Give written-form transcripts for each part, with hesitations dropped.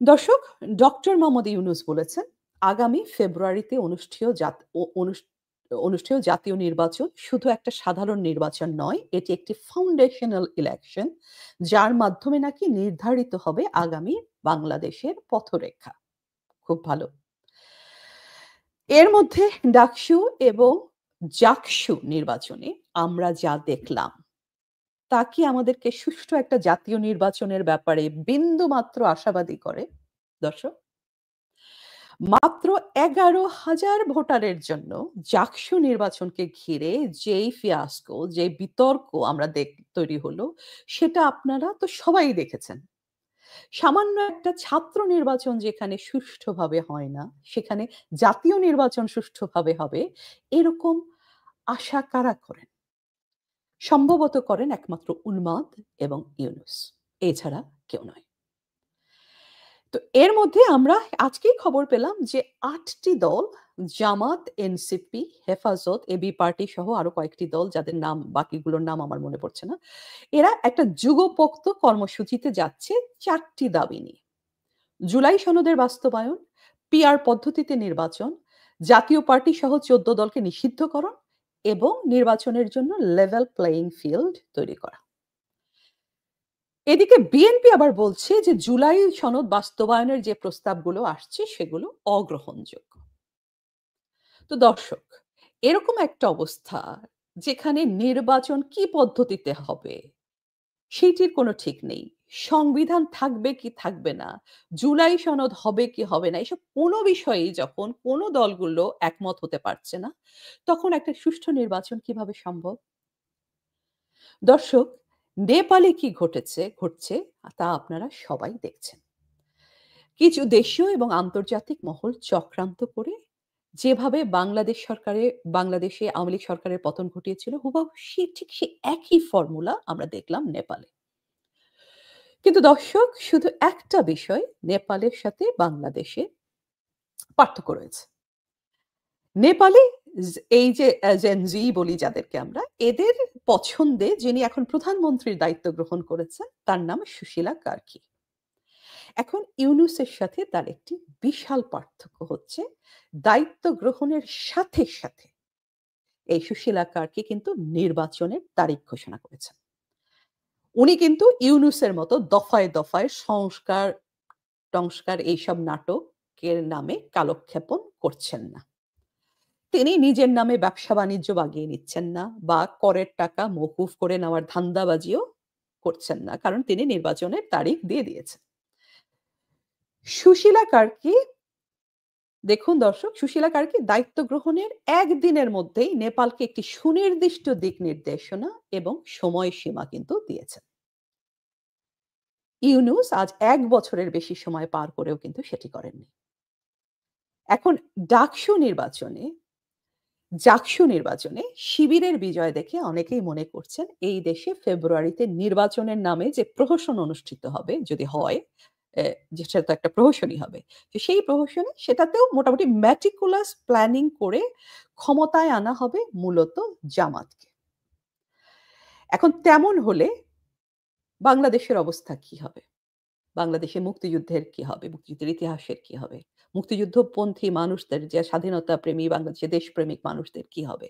দর্শক, ডক্টর মোহাম্মদ ইউনূস বলেছেন, আগামী ফেব্রুয়ারিতে অনুষ্ঠেয় জাতীয় নির্বাচন শুধু একটা সাধারণ নির্বাচন নয়, এটি একটি ফাউন্ডেশনাল ইলেকশন, যার মাধ্যমে নাকি নির্ধারিত হবে আগামী বাংলাদেশের পথরেখা। খুব ভালো। এর মধ্যে ডাকসু এবং জাকসু নির্বাচনে আমরা যা দেখলাম, তা কি আমাদেরকে সুষ্ঠু একটা জাতীয় নির্বাচনের ব্যাপারে বিন্দুমাত্র আশাবাদী করে? দর্শক, মাত্র ১১,০০০ ভোটারের জন্য জাকসু নির্বাচনকে ঘিরে যেই ফিয়াস্কো, যে বিতর্ক আমরা তৈরি হলো, সেটা আপনারা তো সবাই দেখেছেন। সামান্য একটা ছাত্র নির্বাচন যেখানে সুষ্ঠুভাবে হয় না, সেখানে জাতীয় নির্বাচন সুষ্ঠুভাবে হবে, এরকম আশা কারা করেন? সম্ভবত করেন একমাত্র উন্মাদ এবং ইউনূস। এছাড়া কেউ নয়। তো এর মধ্যে আমরা আজকেই খবর পেলাম যে ৮ টি দল, জামাত, এনসিপি, হেফাজত, এবি পার্টি সহ আরো কয়েকটি দল, যাদের নাম, বাকিগুলোর নাম আমার মনে পড়ছে না, এরা একটা যুগোপোক্ত কর্মসূচিতে যাচ্ছে ৪ টি দাবি নিয়ে। জুলাই সনদের বাস্তবায়ন, পিআর পদ্ধতিতে নির্বাচন, জাতীয় পার্টি সহ ১৪ দলকে নিষিদ্ধকরণ এবং নির্বাচনের জন্য লেভেল প্লেইং ফিল্ড তৈরি করা। এদিকে বিএনপি আবার বলছে যে জুলাই সনদ বাস্তবায়নের যে প্রস্তাবগুলো আসছে সেগুলো অগ্রহণযোগ্য। তো দর্শক, এরকম একটা অবস্থা যেখানে নির্বাচন কি পদ্ধতিতে হবে সেটির কোনো ঠিক নেই, সংবিধান থাকবে কি থাকবে না, জুলাই সনদ হবে কি হবে না, এসব কোনো বিষয়েই যখন কোনো দলগুলো একমত হতে পারছে না, তখন একটা সুষ্ঠু নির্বাচন কিভাবে সম্ভব? দর্শক, নেপালে কি ঘটছে তা আপনারা সবাই দেখছেন। কিছু দেশীয় এবং আন্তর্জাতিক মহল চক্রান্ত করে যেভাবে বাংলাদেশে আওয়ামী লীগ সরকারের পতন ঘটিয়েছিল, হুবহু ঠিক সেই একই ফর্মুলা আমরা দেখলাম নেপালে। কিন্তু দর্শক, শুধু একটা বিষয় নেপালের সাথে বাংলাদেশে পার্থক্য রয়েছে। নেপালে এই যে জেন জি বলি যাদেরকে আমরা, এদের পছন্দে যিনি এখন প্রধানমন্ত্রীর দায়িত্ব গ্রহণ করেছেন, তার নাম সুশীলা কার্কি। এখন ইউনূসের সাথে তার একটি বিশাল পার্থক্য হচ্ছে, দায়িত্ব গ্রহণের সাথে সাথে এই সুশীলা কার্কি কিন্তু নির্বাচনের তারিখ ঘোষণা করেছেন। উনি কিন্তু ইউনূসের মতো দফায় দফায় সংস্কার এইসব নাটকের নামে কালক্ষেপণ করছেন না। তিনি নিজের নামে ব্যবসা বাণিজ্য বাগিয়ে নিচ্ছেন না, বা করের টাকা মওকুফ করে নেওয়ার ধান্দাবাজিও করছেন না, কারণ তিনি নির্বাচনের তারিখ দিয়ে দিয়েছেন। সুশীলা কার্কি, দেখুন দর্শক, সুশীলা কার্কি দায়িত্ব গ্রহণের একদিনের মধ্যেই নেপালকে একটি সুনির্দিষ্ট দিক নির্দেশনা এবং সময়সীমা কিন্তু দিয়েছেন। ইউনূস আজ ১ বছরের বেশি সময় পার করেও কিন্তু সেটি করেননি। এখন জাকসু নির্বাচনে শিবিরের বিজয় দেখে অনেকেই মনে করছেন এই দেশে ফেব্রুয়ারিতে নির্বাচনের নামে যে প্রহসন অনুষ্ঠিত হবে, যদি হয়, সেটা তো একটা প্রহসনই হবে। তো সেই প্রহসনে সেটাতেও মোটামুটি ম্যাটিকুলাস প্ল্যানিং করে ক্ষমতায় আনা হবে মূলত জামাতকে। এখন তেমন হলে বাংলাদেশের অবস্থা কি হবে? বাংলাদেশে মুক্তিযুদ্ধের কি হবে? মুক্তিযুদ্ধের ইতিহাসের কি হবে? মুক্তিযুদ্ধপন্থী মানুষদের, যে স্বাধীনতা প্রেমী বাংলাদেশের দেশপ্রেমিক মানুষদের কি হবে?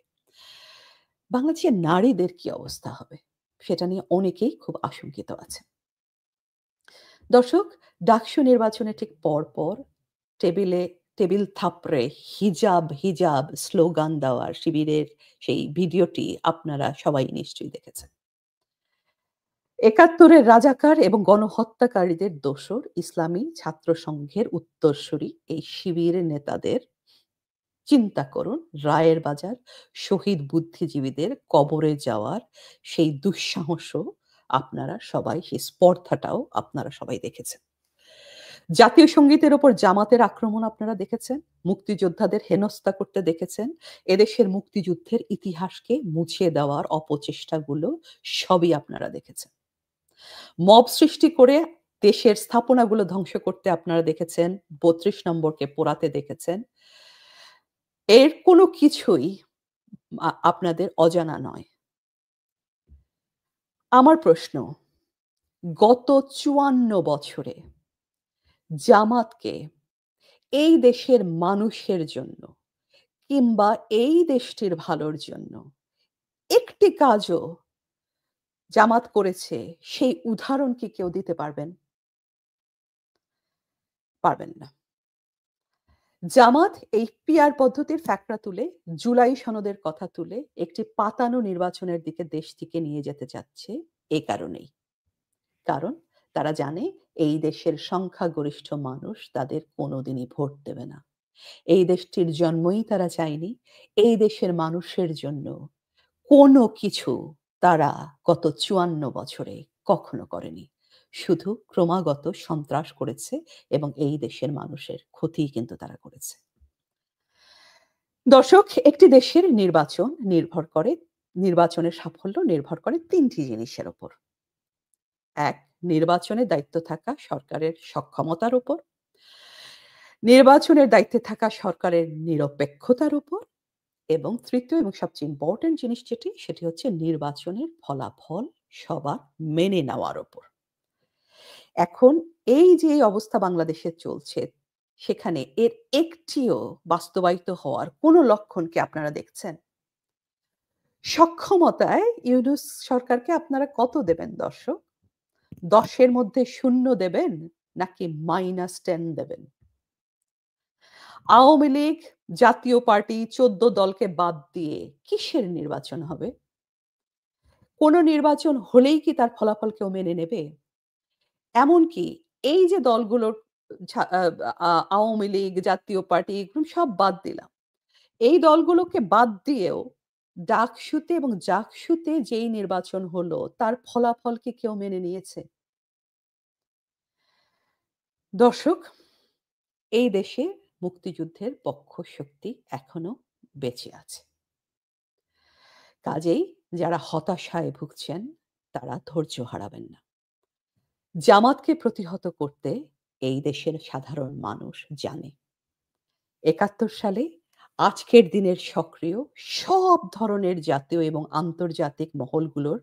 বাংলাদেশের নারীদের কি অবস্থা হবে? সেটা নিয়ে অনেকেই খুব আশঙ্কিত আছেন। দর্শক, ডাকসু নির্বাচনের ঠিক পরপর টেবিল থাপড়ে হিজাব হিজাব স্লোগান দেওয়ার শিবিরের সেই ভিডিওটি আপনারা সবাই নিশ্চয়ই দেখেছেন। ৭১-এর রাজাকার এবং গণহত্যাকারীদের দোসর ইসলামী ছাত্র সংঘের উত্তরসূরি এই শিবিরের নেতাদের চিন্তা করুন, রায়ের বাজার শহীদ বুদ্ধিজীবীদের কবরে যাওয়ার সেই দুঃসাহসও আপনারা সবাই, সেই স্পর্ধাটাও আপনারা সবাই দেখেছেন। জাতীয় সঙ্গীতের ওপর জামাতের আক্রমণ আপনারা দেখেছেন, মুক্তিযোদ্ধাদের হেনস্থা করতে দেখেছেন, এদেশের মুক্তিযুদ্ধের ইতিহাসকে মুছিয়ে দেওয়ার অপচেষ্টাগুলো সবই আপনারা দেখেছেন। মব সৃষ্টি করে দেশের স্থাপনাগুলো ধ্বংস করতে আপনারা দেখেছেন, ৩২ নম্বরকে পোড়াতে দেখেছেন। এর কোনো কিছুই আপনাদের অজানা নয়। আমার প্রশ্ন, গত ৫৪ বছরে জামাতকে এই দেশের মানুষের জন্য কিংবা এই দেশটির ভালোর জন্য একটি কাজও জামাত করেছে, সেই উদাহরণ কি কেউ দিতে পারবেন? পারবেন না। জামাত এই পিআর পদ্ধতির ফ্যাকড়া তুলে, জুলাই সনদের কথা তুলে একটি পাতানো নির্বাচনের দিকে দেশটিকে নিয়ে যেতে চাচ্ছে এ কারণেই। কারণ তারা জানে এই দেশের সংখ্যাগরিষ্ঠ মানুষ তাদের কোনোদিনই ভোট দেবে না। এই দেশটির জন্মই তারা চায়নি। এই দেশের মানুষের জন্য কোনো কিছু তারা গত ৫৪ বছরে কখনো করেনি। শুধু ক্রমাগত সন্ত্রাস করেছে এবং এই দেশের মানুষের ক্ষতিই কিন্তু তারা করেছে। দর্শক, একটি দেশের নির্বাচনের সাফল্য নির্ভর করে ৩ টি জিনিসের উপর। ১. নির্বাচনে দায়িত্ব থাকা সরকারের সক্ষমতার উপর। নির্বাচনের দায়িত্বে থাকা সরকারের নিরপেক্ষতার উপর এবং ৩য় এবং সবচেয়ে ইম্পোর্টেন্ট জিনিস সেটি হচ্ছে নির্বাচনের ফলাফল সবার মেনে নেওয়ার উপর। এখন এই যে অবস্থা বাংলাদেশে চলছে, সেখানে এর একটিও বাস্তবায়িত হওয়ার কোনো লক্ষণ কি আপনারা দেখছেন? সক্ষমতায় ইউনূস সরকারকে আপনারা কত দেবেন দর্শক? ১০ এর মধ্যে ০ দেবেন নাকি -10 দেবেন? আওয়ামী লীগ, জাতীয় পার্টি ১৪ দলকে বাদ দিয়ে কিসের নির্বাচন হবে? কোন নির্বাচন হলেই কি তার ফলাফল কেউ মেনে নেবে? এমনকি এই যে দলগুলোর ঝা আ আ আওয়ামী লীগ, জাতীয় পার্টি এগুলো সব বাদ দিলাম। এই দলগুলোকে বাদ দিয়েও ডাকসুতে এবং জাকসুতে যেই নির্বাচন হলো তার ফলাফল কি কেউ মেনে নিয়েছে? দর্শক, এই দেশে মুক্তিযুদ্ধের পক্ষশক্তি এখনো বেঁচে আছে। কাজেই যারা হতাশায় ভুগছেন তারা ধৈর্য হারাবেন না। জামাতকে প্রতিহত করতে এই দেশের সাধারণ মানুষ জানে। ৭১ সালে আজকের দিনের সক্রিয় সব ধরনের জাতীয় এবং আন্তর্জাতিক মহলগুলোর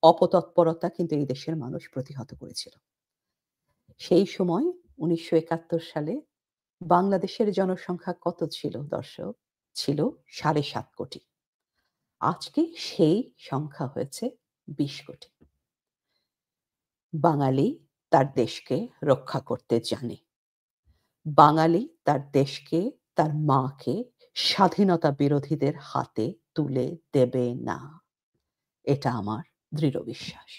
অপতৎপরতা কিন্তু এই দেশের মানুষ প্রতিহত করেছিল। সেই সময় ১৯৭১ সালে বাংলাদেশের জনসংখ্যা কত ছিল দর্শক? ছিল ৭.৫ কোটি। আজকে সেই সংখ্যা হয়েছে ২০ কোটি। বাঙালি তার দেশকে রক্ষা করতে জানে। বাঙালি তার দেশকে, তার মাকে স্বাধীনতা বিরোধীদের হাতে তুলে দেবে না। এটা আমার দৃঢ় বিশ্বাস।